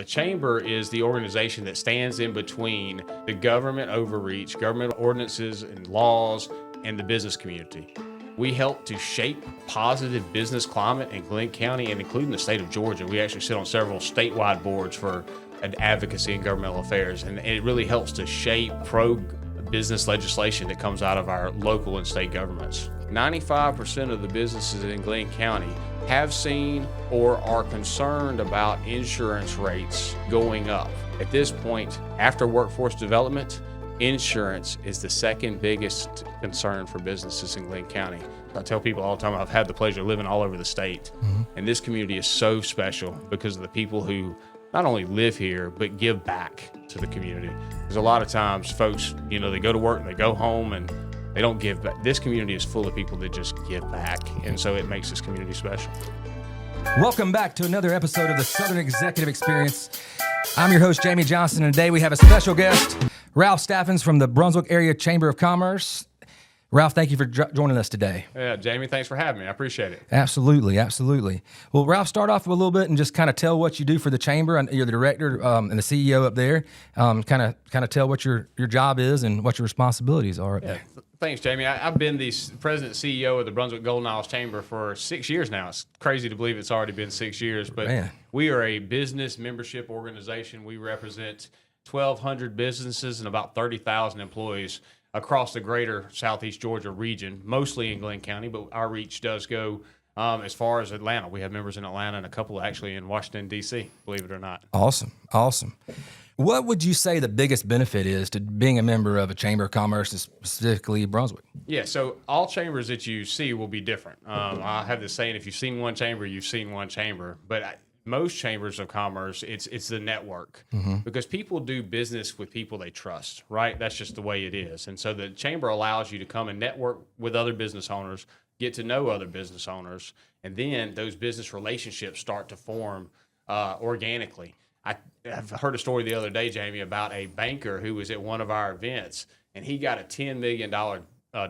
The Chamber is the organization that stands in between the government overreach, government ordinances and laws, and the business community. We help to shape positive business climate in Glenn County and including the state of Georgia. We actually sit on several statewide boards for advocacy and governmental affairs, and it really helps to shape pro-business legislation that comes out of our local and state governments. 95% of the businesses in Glenn County have seen or are concerned about insurance rates going up. At this point, after workforce development, insurance is the second biggest concern for businesses in Glenn County. I tell people all the time, I've had the pleasure of living all over the state, and this community is so special because of the people who not only live here, but give back to the community. There's a lot of times folks, they go to work and they go home and they don't give back. This community is full of people that just give back, and so it makes this community special. Welcome back to another episode of the Southern Executive Experience. I'm your host, Jamey Johnson, and today we have a special guest, Ralph Staffins from the Brunswick Area Chamber of Commerce. Ralph, thank you for joining us today. Yeah, Jamey, thanks for having me. I appreciate it. Absolutely, absolutely. Well, Ralph, start off with a little bit and just kind of tell what you do for the chamber. You're the director and the CEO up there. Kind of tell what your job is and what your responsibilities are up there. Thanks, Jamey. I've been the president and CEO of the Brunswick-Golden Chamber for 6 years now. It's crazy to believe it's already been 6 years, but we are a business membership organization. We represent 1,200 businesses and about 30,000 employees across the greater Southeast Georgia region, mostly in Glenn County, but our reach does go as far as Atlanta. We have members in Atlanta and a couple actually in Washington, D.C., believe it or not. Awesome. What would you say the biggest benefit is to being a member of a Chamber of Commerce, specifically Brunswick? Yeah, so all chambers that you see will be different. I have this saying, if you've seen one chamber, you've seen one chamber. But most chambers of commerce, it's the network, because people do business with people they trust, right? That's just the way it is. And so the chamber allows you to come and network with other business owners, get to know other business owners, and then those business relationships start to form organically. I've heard a story the other day, Jamey, about a banker who was at one of our events, and he got a $10 million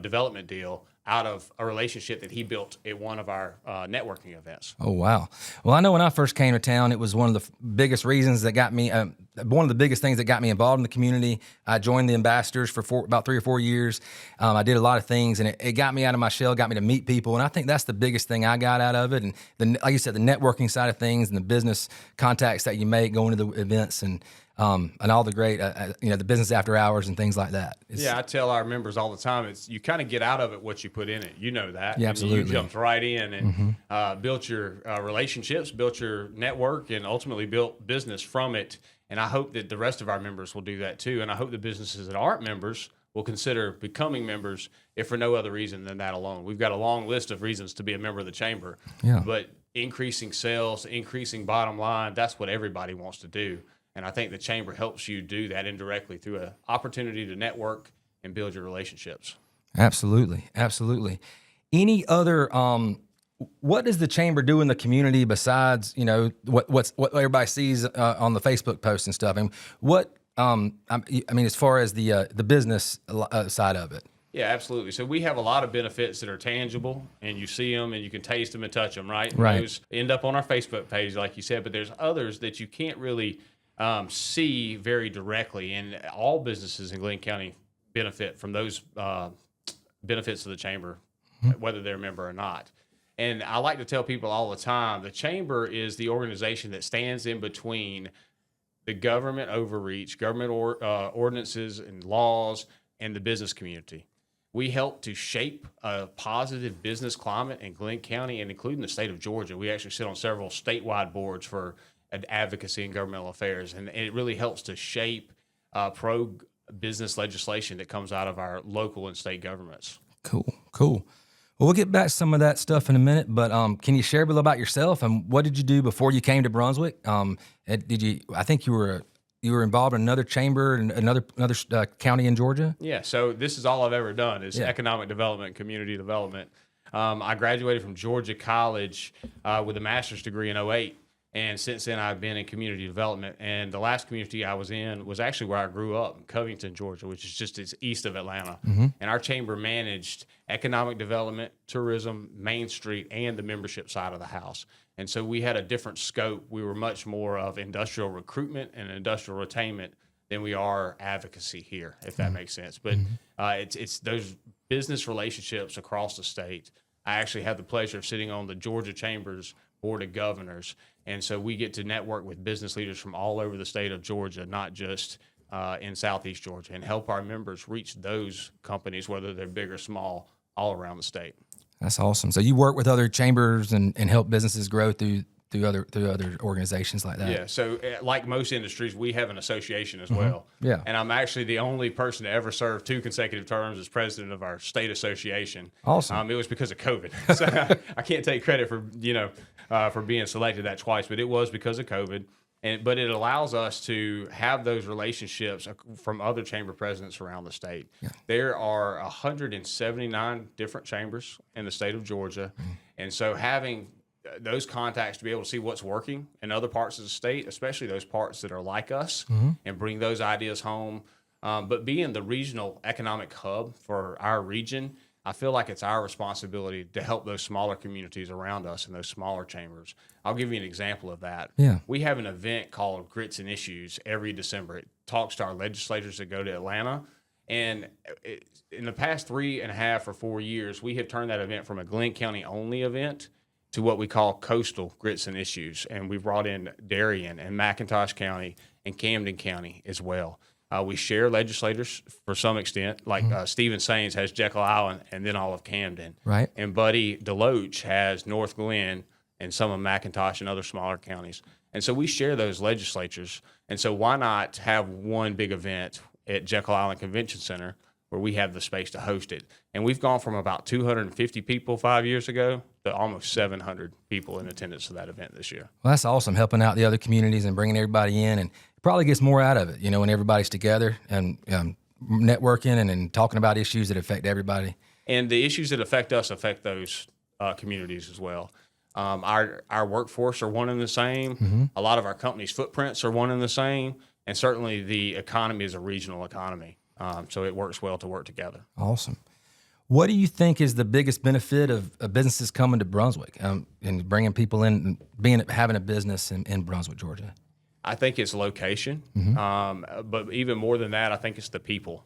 development deal out of a relationship that he built at one of our networking events. Oh, wow. Well, I know when I first came to town, it was one of the biggest reasons that got me, one of the biggest things that got me involved in the community. I joined the ambassadors for about 3 or 4 years. I did a lot of things, and it got me out of my shell, got me to meet people, and I think that's the biggest thing I got out of it. And like you said, the networking side of things and the business contacts that you make going to the events and all the great, the business after hours and things like that. I tell our members all the time, you kind of get out of it what you put in it. You know that. Yeah, absolutely. You jumped right in and built your relationships, built your network, and ultimately built business from it. And I hope that the rest of our members will do that too. And I hope the businesses that aren't members will consider becoming members, if for no other reason than that alone. We've got a long list of reasons to be a member of the chamber, but increasing sales, increasing bottom line, that's what everybody wants to do. And I think the chamber helps you do that indirectly through an opportunity to network and build your relationships. Absolutely. Any other, what does the chamber do in the community besides, what everybody sees on the Facebook posts and stuff? And what, as far as the business side of it? Yeah, absolutely. So we have a lot of benefits that are tangible, and you see them, and you can taste them and touch them, right? Right. Those end up on our Facebook page, like you said, but there's others that you can't really see very directly, and all businesses in Glenn County benefit from those benefits of the chamber, whether they're a member or not. And I like to tell people all the time, the chamber is the organization that stands in between the government overreach, government ordinances and laws, and the business community. We help to shape a positive business climate in Glenn County and including the state of Georgia. We actually sit on several statewide boards for advocacy and governmental affairs, and it really helps to shape pro-business legislation that comes out of our local and state governments. Cool. Well, we'll get back to some of that stuff in a minute, but can you share a little about yourself and what did you do before you came to Brunswick? I think you were involved in another chamber in another county in Georgia? Yeah, so this is all I've ever done is economic development, community development. I graduated from Georgia College with a master's degree in 2008. And since then, I've been in community development. And the last community I was in was actually where I grew up, in Covington, Georgia, which is just east of Atlanta. And our chamber managed economic development, tourism, Main Street, and the membership side of the house. And so we had a different scope. We were much more of industrial recruitment and industrial retainment than we are advocacy here, if that makes sense. But it's those business relationships across the state. I actually had the pleasure of sitting on the Georgia Chamber's Board of Governors. And so we get to network with business leaders from all over the state of Georgia, not just in Southeast Georgia, and help our members reach those companies, whether they're big or small, all around the state. That's awesome. So you work with other chambers and help businesses grow through other organizations like that. Yeah. So like most industries, we have an association as well. Yeah. And I'm actually the only person to ever serve 2 consecutive terms as president of our state association. Awesome. It was because of COVID. So I can't take credit for, for being selected that twice, but it was because of COVID. But it allows us to have those relationships from other chamber presidents around the state. Yeah. There are 179 different chambers in the state of Georgia. And so having those contacts to be able to see what's working in other parts of the state, especially those parts that are like us, and bring those ideas home. But being the regional economic hub for our region, I feel like it's our responsibility to help those smaller communities around us and those smaller chambers. I'll give you an example of that. Yeah. We have an event called Grits and Issues every December. It talks to our legislators that go to Atlanta. And in the past 3.5 or 4 years, we have turned that event from a Glenn County only event to what we call coastal grits and issues. And we've brought in Darien and McIntosh County and Camden County as well. We share legislators for some extent, like Stephen Sains has Jekyll Island and then all of Camden. Right. And Buddy Deloach has North Glenn and some of McIntosh and other smaller counties. And so we share those legislatures. And so why not have one big event at Jekyll Island Convention Center where we have the space to host it? And we've gone from about 250 people 5 years ago to almost 700 people in attendance to that event this year. Well, that's awesome, helping out the other communities and bringing everybody in, and it probably gets more out of it, when everybody's together and networking and talking about issues that affect everybody. And the issues that affect us affect those communities as well. Our workforce are one and the same. A lot of our companies' footprints are one and the same, and certainly the economy is a regional economy. So it works well to work together. Awesome. What do you think is the biggest benefit of businesses coming to Brunswick and bringing people in, having a business in Brunswick, Georgia? I think it's location, but even more than that, I think it's the people.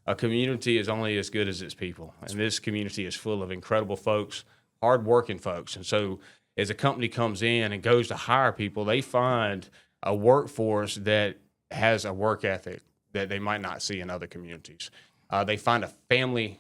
A community is only as good as its people, and this community is full of incredible folks, hardworking folks. And so as a company comes in and goes to hire people, they find a workforce that has a work ethic that they might not see in other communities. They find a family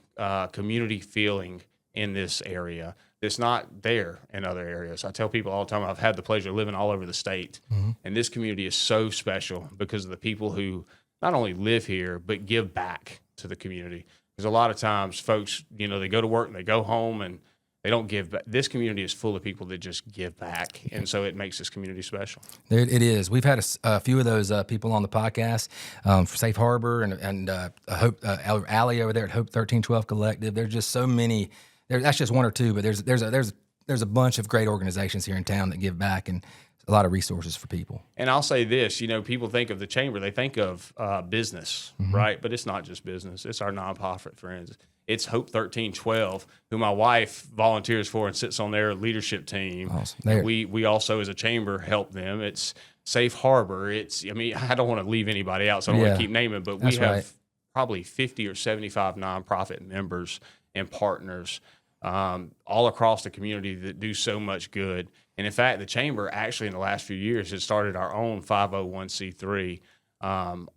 community feeling in this area that's not there in other areas. I tell people all the time, I've had the pleasure of living all over the state, and this community is so special because of the people who not only live here, but give back to the community. Because a lot of times folks, they go to work and they go home and they don't give back. This community is full of people that just give back, and so it makes this community special. It is. We've had a few of those people on the podcast, for Safe Harbor and Hope Alley over there at Hope 1312 Collective. There's just so many. That's just one or two, but there's a bunch of great organizations here in town that give back and a lot of resources for people. And I'll say this, people think of the chamber, they think of business, right? But it's not just business. It's our nonprofit friends. It's Hope 1312, who my wife volunteers for and sits on their leadership team. Awesome. We also, as a chamber, help them. It's Safe Harbor. I don't want to leave anybody out, so I don't want to keep naming, but we have probably 50 or 75 nonprofit members and partners all across the community that do so much good. And in fact, the chamber actually in the last few years has started our own 501c3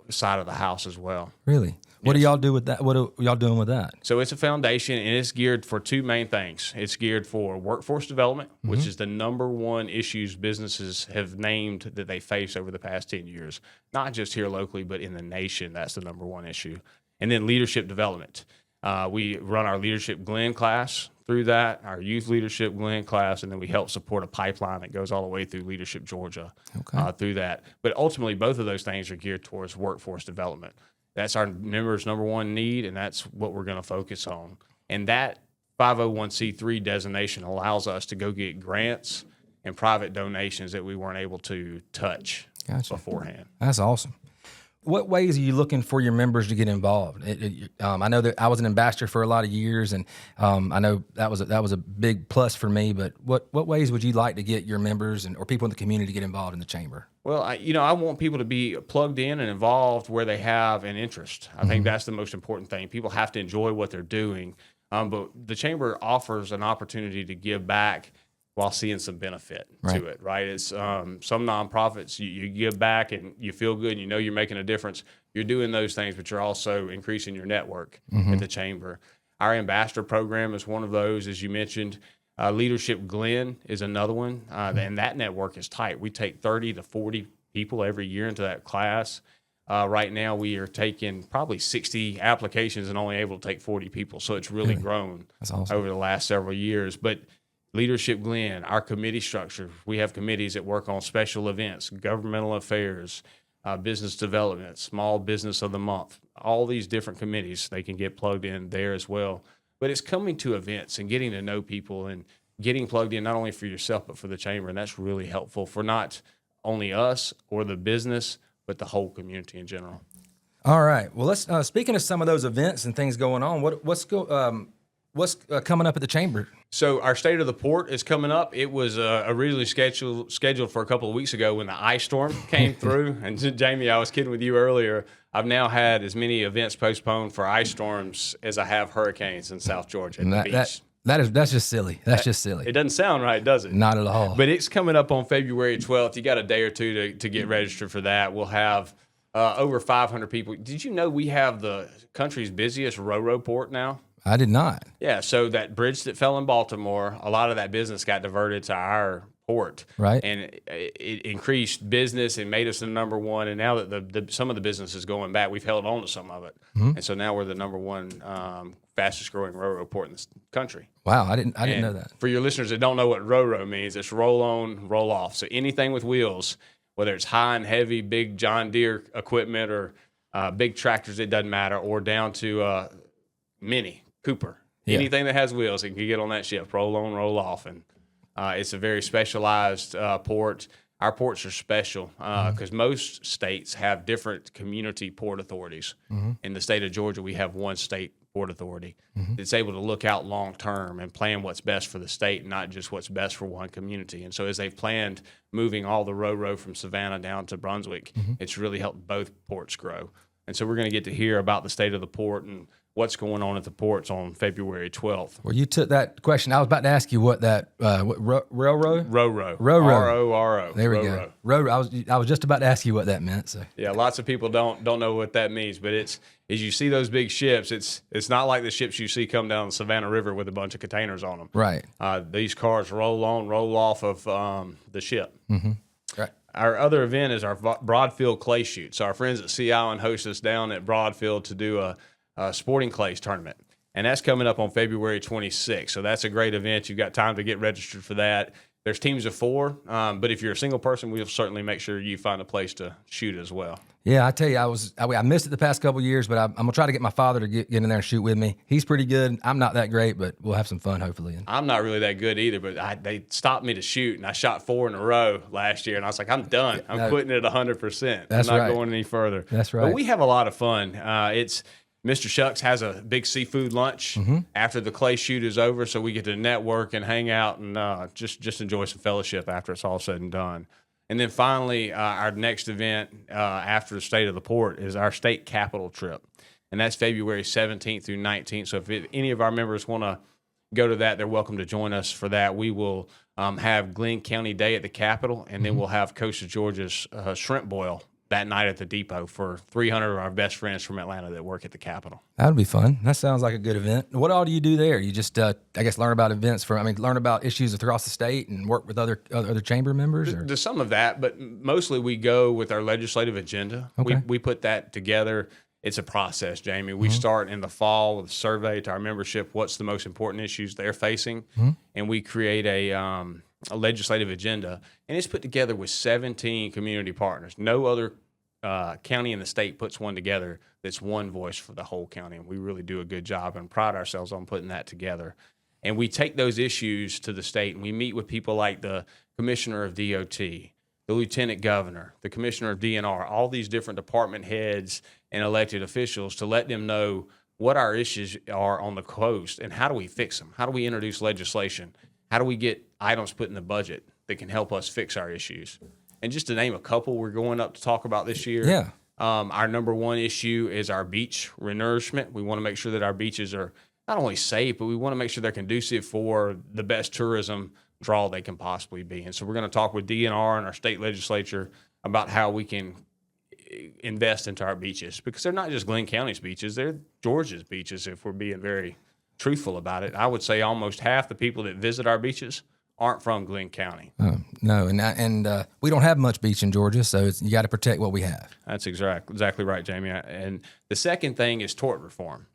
side of the house as well. Really? What do y'all do with that? What are y'all doing with that? So it's a foundation, and it's geared for two main things. It's geared for workforce development, which is the number one issues businesses have named that they face over the past 10 years. Not just here locally, but in the nation, that's the number one issue. And then leadership development. We run our Leadership Glenn class through that, our Youth Leadership Glenn class, and then we help support a pipeline that goes all the way through Leadership Georgia through that. But ultimately, both of those things are geared towards workforce development. That's our members' number one need, and that's what we're going to focus on. And that 501c3 designation allows us to go get grants and private donations that we weren't able to touch beforehand. That's awesome. What ways are you looking for your members to get involved? I know that I was an ambassador for a lot of years, and I know that was a big plus for me. But what ways would you like to get your members or people in the community to get involved in the chamber? Well, I want people to be plugged in and involved where they have an interest. I think that's the most important thing. People have to enjoy what they're doing, but the chamber offers an opportunity to give back while seeing some benefit to it, right? It's some nonprofits, you give back and you feel good and you know you're making a difference. You're doing those things, but you're also increasing your network at the chamber. Our ambassador program is one of those, as you mentioned. Leadership Glen is another one, and that network is tight. We take 30 to 40 people every year into that class. Right now, we are taking probably 60 applications and only able to take 40 people, so it's really grown over the last several years. But Leadership Glen, our committee structure, we have committees that work on special events, governmental affairs, business development, small business of the month, all these different committees, they can get plugged in there as well. But it's coming to events and getting to know people and getting plugged in not only for yourself but for the chamber, and that's really helpful for not only us or the business, but the whole community in general. All right. Well, let's speaking of some of those events and things going on, what's coming up at the chamber? So our State of the Port is coming up. It was originally scheduled for a couple of weeks ago when the ice storm came through. And Jamey, I was kidding with you earlier. I've now had as many events postponed for ice storms as I have hurricanes in South Georgia at the beach. That's just silly. That's just silly. It doesn't sound right, does it? Not at all. But it's coming up on February 12th. You got a day or two to get registered for that. We'll have over 500 people. Did you know we have the country's busiest RoRo port now? I did not. Yeah, so that bridge that fell in Baltimore, a lot of that business got diverted to our port. Right. And it increased business and made us the number one. And now that some of the business is going back, we've held on to some of it. And so now we're the number one fastest growing RoRo port in the country. Wow, I didn't know that. For your listeners that don't know what RoRo means, it's roll on, roll off. So anything with wheels, whether it's high and heavy, big John Deere equipment or big tractors, it doesn't matter, or down to Mini Cooper. Anything that has wheels, it can get on that ship, roll on, roll off. And it's a very specialized port. Our ports are special because most states have different community port authorities. In the state of Georgia, we have one state port authority that's able to look out long term and plan what's best for the state, not just what's best for one community. And so as they've planned moving all the RoRo from Savannah down to Brunswick, it's really helped both ports grow. And so we're going to get to hear about the state of the port and what's going on at the ports on February 12th. Well, you took that question. I was about to ask you what that RoRo? RoRo. RoRo. RoRo. There we go. RoRo. I was just about to ask you what that meant. So yeah, lots of people don't know what that means, but it's as you see those big ships, it's not like the ships you see come down the Savannah River with a bunch of containers on them. Right. These cars roll on, roll off of the ship. Right. Our other event is our Broadfield Clay Shoot. So our friends at Sea Island host us down at Broadfield to do a sporting clays tournament. And that's coming up on February 26th. So that's a great event. You've got time to get registered for that. There's teams of 4, but if you're a single person, we'll certainly make sure you find a place to shoot as well. Yeah, I tell you, I missed it the past couple of years, but I'm going to try to get my father to get in there and shoot with me. He's pretty good. I'm not that great, but we'll have some fun, hopefully. I'm not really that good either, but they stopped me to shoot, and I shot 4 in a row last year, and I was like, I'm done. I'm quitting at 100%. That's I'm not right. going any further. That's right. But we have a lot of fun. Mr. Shucks has a big seafood lunch after the clay shoot is over, so we get to network and hang out and just enjoy some fellowship after it's all said and done. And then finally, our next event after the State of the Port is our state capital trip, and that's February 17th through 19th. So if any of our members want to go to that, they're welcome to join us for that. We will have Glenn County Day at the Capitol, and then we'll have Coast of Georgia's shrimp boil that night at the depot for 300 of our best friends from Atlanta that work at the Capitol. That would be fun. That sounds like a good event. What all do you do there? You just, I guess, learn about events learn about issues across the state and work with other chamber members? Or? There's some of that, but mostly we go with our legislative agenda. Okay. We put that together. It's a process, Jamey. We start in the fall with a survey to our membership, what's the most important issues they're facing, and we create a legislative agenda, and it's put together with 17 community partners. No other county in the state puts one together that's one voice for the whole county, and we really do a good job and pride ourselves on putting that together. And we take those issues to the state, and we meet with people like the commissioner of DOT, the lieutenant governor, the commissioner of DNR, all these different department heads and elected officials to let them know what our issues are on the coast and how do we fix them? How do we introduce legislation? How do we get items put in the budget that can help us fix our issues? And just to name a couple we're going up to talk about this year. Yeah. Our number one issue is our beach renourishment. We want to make sure that our beaches are not only safe, but we want to make sure they're conducive for the best tourism draw they can possibly be. And so we're going to talk with DNR and our state legislature about how we can invest into our beaches, because they're not just Glenn County's beaches, they're Georgia's beaches, if we're being very truthful about it. I would say almost half the people that visit our beaches aren't from Glenn County. No, and we don't have much beach in Georgia, so you got to protect what we have. That's exactly right, Jamie. And the second thing is tort reform.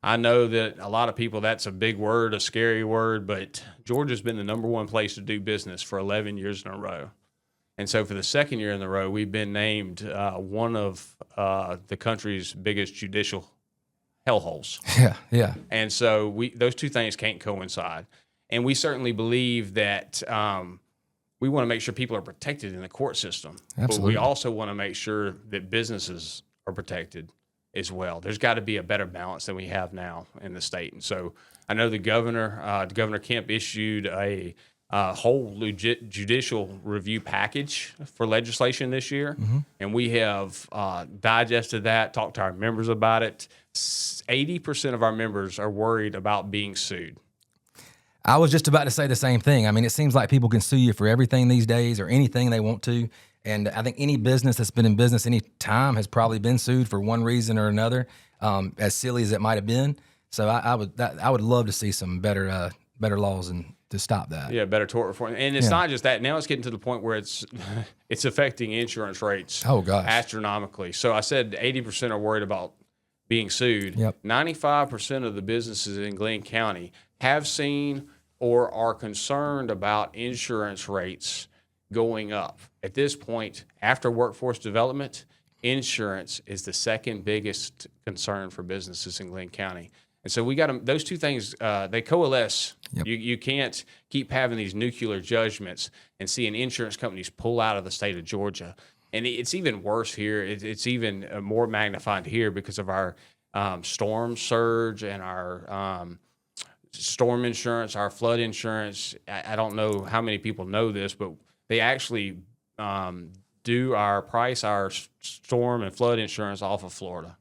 I know that a lot of people, that's a big word, a scary word, but Georgia's been the number one place to do business for 11 years in a row. And so for the second year in a row, we've been named one of the country's biggest judicial hellholes. Yeah. And so those two things can't coincide. And we certainly believe that we want to make sure people are protected in the court system. Absolutely. But we also want to make sure that businesses are protected as well. There's got to be a better balance than we have now in the state. And so I know Governor Kemp issued a whole judicial review package for legislation this year. Mm-hmm. And we have digested that, talked to our members about it. 80% of our members are worried about being sued. I was just about to say the same thing. I mean, it seems like people can sue you for everything these days or anything they want to. And I think any business that's been in business any time has probably been sued for one reason or another, as silly as it might have been. So I would love to see some better laws and to stop that. Yeah, better tort reform. And it's not just that. Now it's getting to the point where it's affecting insurance rates astronomically. So I said 80% are worried about being sued. Yep. 95% of the businesses in Glenn County have seen or are concerned about insurance rates going up. At this point, after workforce development, insurance is the second biggest concern for businesses in Glenn County. And so we got those two things, they coalesce. Yep. You can't keep having these nuclear judgments and seeing insurance companies pull out of the state of Georgia. And it's even worse here. It's even more magnified here because of our storm surge and our storm insurance, our flood insurance. I don't know how many people know this, but they actually do our storm and flood insurance off of Florida.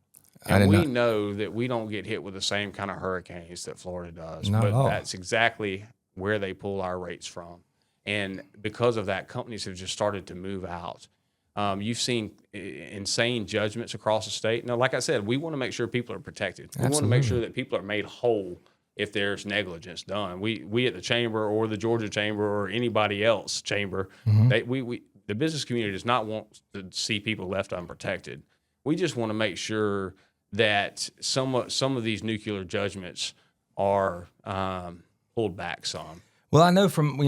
And we know that we don't get hit with the same kind of hurricanes that Florida does. Not but at all. That's exactly where they pull our rates from. And because of that, companies have just started to move out. You've seen insane judgments across the state. Now, like I said, we want to make sure people are protected. We want to make sure that people are made whole if there's negligence done. We at the chamber or the Georgia chamber or anybody else chamber, the business community does not want to see people left unprotected. We just want to make sure that some of these nuclear judgments are pulled back some. Well, I know from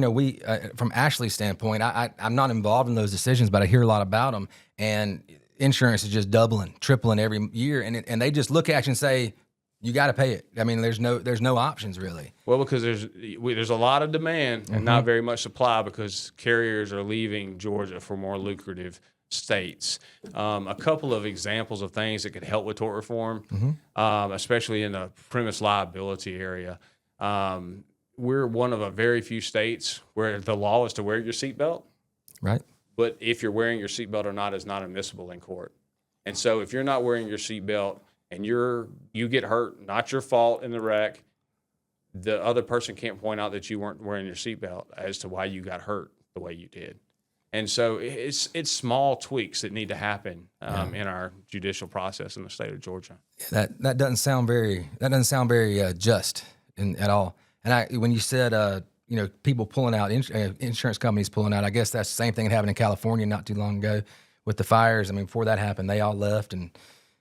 from Ashley's standpoint, I'm not involved in those decisions, but I hear a lot about them. And insurance is just doubling, tripling every year, and they just look at you and say, you got to pay it. I mean, there's no options really. Well, because there's a lot of demand and not very much supply because carriers are leaving Georgia for more lucrative states. A couple of examples of things that could help with tort reform, especially in the premise liability area. We're one of a very few states where the law is to wear your seatbelt. Right. But if you're wearing your seatbelt or not is not admissible in court. And so if you're not wearing your seatbelt and you get hurt, not your fault in the wreck, the other person can't point out that you weren't wearing your seatbelt as to why you got hurt the way you did. And so it's small tweaks that need to happen in our judicial process in the state of Georgia. That doesn't sound very just at all. And when you said people pulling out, insurance companies pulling out, I guess that's the same thing that happened in California not too long ago with the fires. I mean, before that happened, they all left, and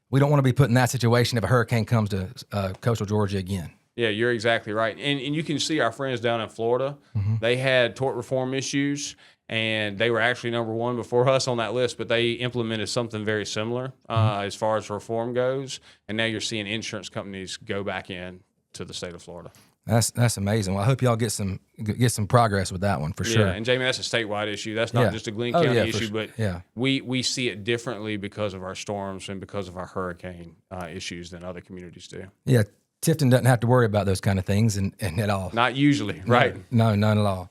we don't want to be put in that situation if a hurricane comes to coastal Georgia again. Yeah, you're exactly right. And you can see our friends down in Florida, they had tort reform issues, and they were actually number one before us on that list, but they implemented something very similar as far as reform goes, and now you're seeing insurance companies go back in to the state of Florida. That's amazing. Well, I hope y'all get some progress with that one for sure. Yeah, and Jamey, that's a statewide issue. That's not just a Glenn County issue, but we see it differently because of our storms and because of our hurricane issues than other communities do. Yeah, Tifton doesn't have to worry about those kind of things and at all. Not usually, right? No, none at all.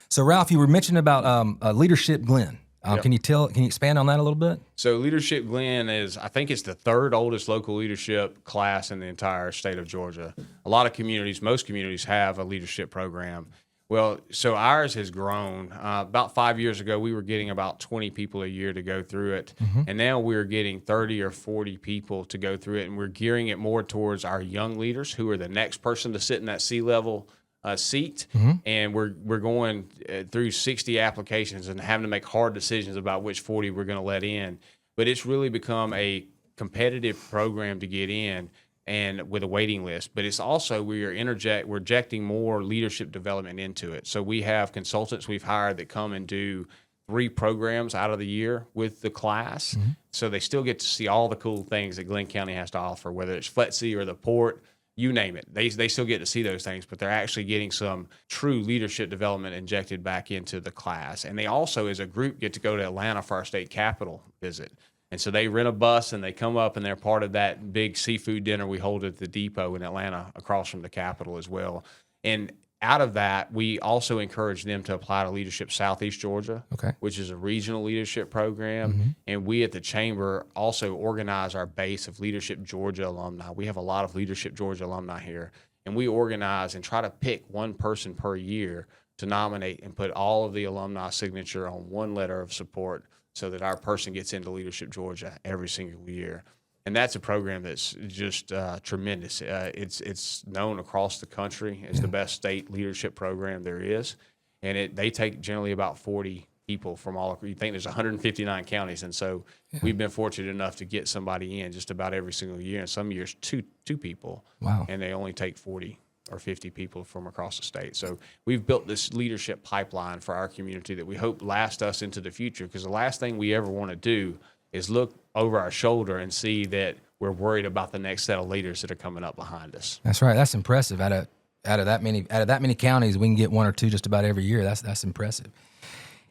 So, Ralph, you were mentioning about Leadership Glen. Can you expand on that a little bit? So Leadership Glen I think it's the third oldest local leadership class in the entire state of Georgia. A lot of communities, most communities have a leadership program. Well, so ours has grown. About 5 years ago, we were getting about 20 people a year to go through it. And now we're getting 30 or 40 people to go through it. And we're gearing it more towards our young leaders who are the next person to sit in that C-level seat, and we're going through 60 applications and having to make hard decisions about which 40 we're going to let in. But it's really become a competitive program to get in, and with a waiting list. But it's also we're injecting more leadership development into it. So we have consultants we've hired that come and do 3 programs out of the year with the class. So they still get to see all the cool things that Glenn County has to offer, whether it's FLETC or the port. You name it. They still get to see those things, but they're actually getting some true leadership development injected back into the class. And they also, as a group, get to go to Atlanta for our state capitol visit. And so they rent a bus and they come up and they're part of that big seafood dinner we hold at the depot in Atlanta across from the Capitol as well. And out of that, we also encourage them to apply to Leadership Southeast Georgia, which is a regional leadership program. And we at the Chamber also organize our base of Leadership Georgia alumni. We have a lot of Leadership Georgia alumni here. And we organize and try to pick one person per year to nominate and put all of the alumni signature on one letter of support so that our person gets into Leadership Georgia every single year. And that's a program that's just tremendous. It's known across the country as the best state leadership program there is. And they take generally about 40 people from all. You think there's 159 counties. And so we've been fortunate enough to get somebody in just about every single year. And some years, two people. Wow. And they only take 40 or 50 people from across the state. So we've built this leadership pipeline for our community that we hope lasts us into the future, because the last thing we ever want to do is look over our shoulder and see that we're worried about the next set of leaders that are coming up behind us. That's right. That's impressive. Out of that many counties, we can get 1 or 2 just about every year. That's impressive.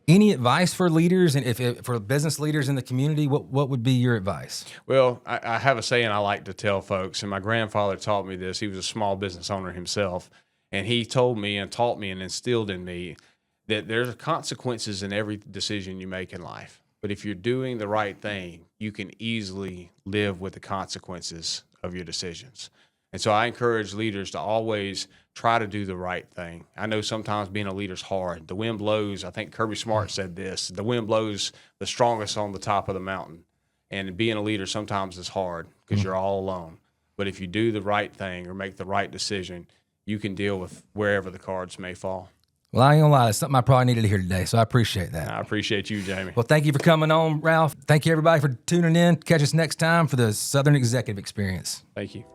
Any advice for leaders and for business leaders in the community? What would be your advice? Well, I have a saying I like to tell folks, and my grandfather taught me this. He was a small business owner himself, and he told me and taught me and instilled in me that there's consequences in every decision you make in life. But if you're doing the right thing, you can easily live with the consequences of your decisions. And so I encourage leaders to always try to do the right thing. I know sometimes being a leader's hard. The wind blows. I think Kirby Smart said this. The wind blows the strongest on the top of the mountain. And being a leader sometimes is hard because you're all alone. But if you do the right thing or make the right decision, you can deal with wherever the cards may fall. Well, I ain't gonna lie, it's something I probably needed to hear today, so I appreciate that. I appreciate you, Jamey. Well, thank you for coming on, Ralph. Thank you, everybody, for tuning in. Catch us next time for the Southern Executive Experience. Thank you.